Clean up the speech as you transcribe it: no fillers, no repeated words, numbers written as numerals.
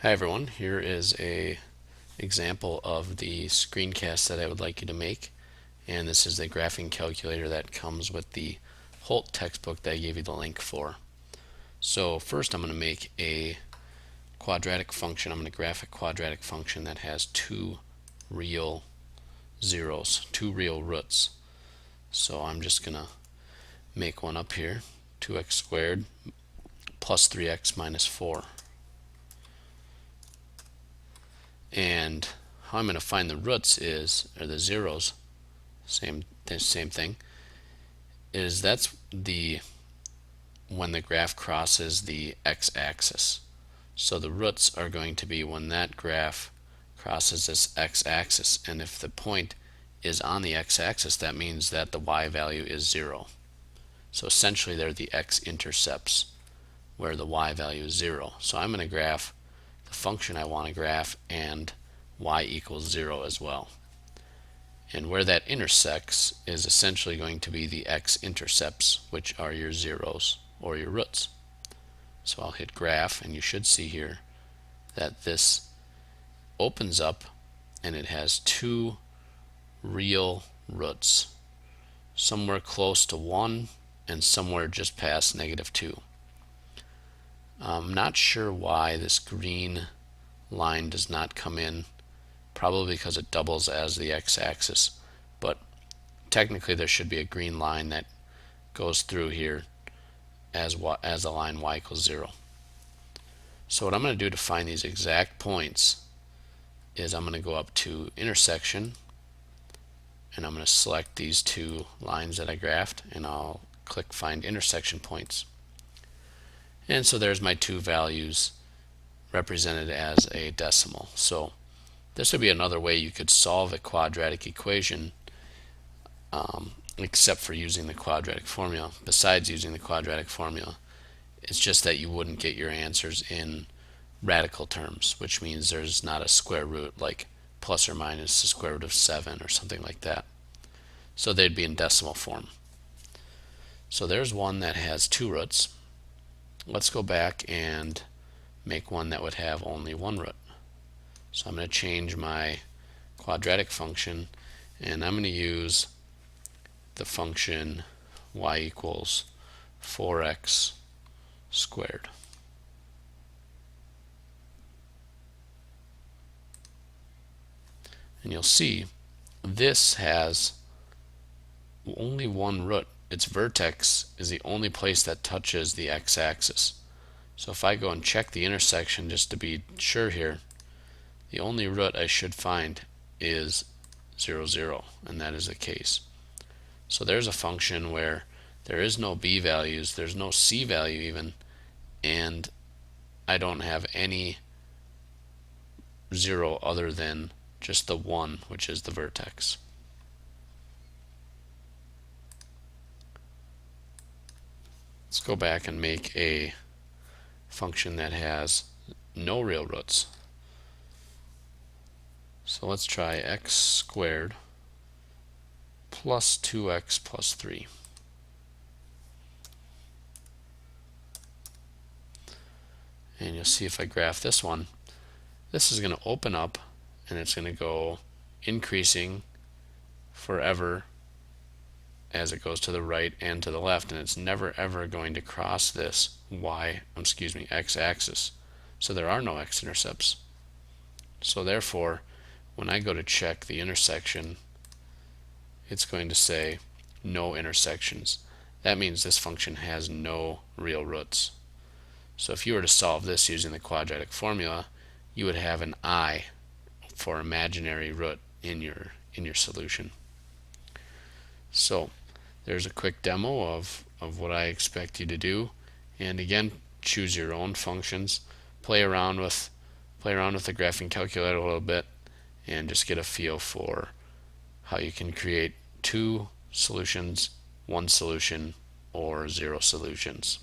Hi everyone, here is a example of the screencast that I would like you to make, and this is the graphing calculator that comes with the Holt textbook that I gave you the link for. So first I'm going to make a quadratic function. I'm going to graph a quadratic function that has two real zeros, two real roots. So I'm just going to make one up here, 2x squared plus 3x minus 4. And how I'm going to find the roots or the zeros, same thing, is that's when the graph crosses the x-axis. So the roots are going to be when that graph crosses this x-axis, and if the point is on the x-axis, that means that the y value is 0. So essentially they're the x-intercepts where the y value is 0. So I'm going to graph the function I want to graph and y equals 0 as well. And where that intersects is essentially going to be the x-intercepts, which are your zeros or your roots. So I'll hit graph, and you should see here that this opens up and it has two real roots, somewhere close to 1 and somewhere just past -2. I'm not sure why this green line does not come in, probably because it doubles as the x-axis, but technically there should be a green line that goes through here as the line y equals 0. So what I'm going to do to find these exact points is I'm going to go up to intersection, and I'm going to select these two lines that I graphed, and I'll click find intersection points. And so there's my two values represented as a decimal. So this would be another way you could solve a quadratic equation, except for using the quadratic formula. Besides using the quadratic formula, it's just that you wouldn't get your answers in radical terms, which means there's not a square root like plus or minus the square root of 7 or something like that. So they'd be in decimal form. So there's one that has two roots. Let's go back and make one that would have only one root. So I'm going to change my quadratic function, and I'm going to use the function y equals 4x squared. And you'll see this has only one root. Its vertex is the only place that touches the x-axis. So if I go and check the intersection just to be sure here, the only root I should find is 0, 0, and that is the case. So there's a function where there is no b values, there's no c value even, and I don't have any 0 other than just the 1, which is the vertex. Let's go back and make a function that has no real roots. So let's try x squared plus 2x plus 3. And you'll see if I graph this one, this is going to open up and it's going to go increasing forever as it goes to the right and to the left, and it's never ever going to cross this x-axis. So there are no x-intercepts. So therefore, when I go to check the intersection, it's going to say no intersections. That means this function has no real roots. So if you were to solve this using the quadratic formula, you would have an I for imaginary root in your solution. So there's a quick demo of what I expect you to do, and again, choose your own functions, play around with the graphing calculator a little bit, and just get a feel for how you can create two solutions, one solution, or 0 solutions.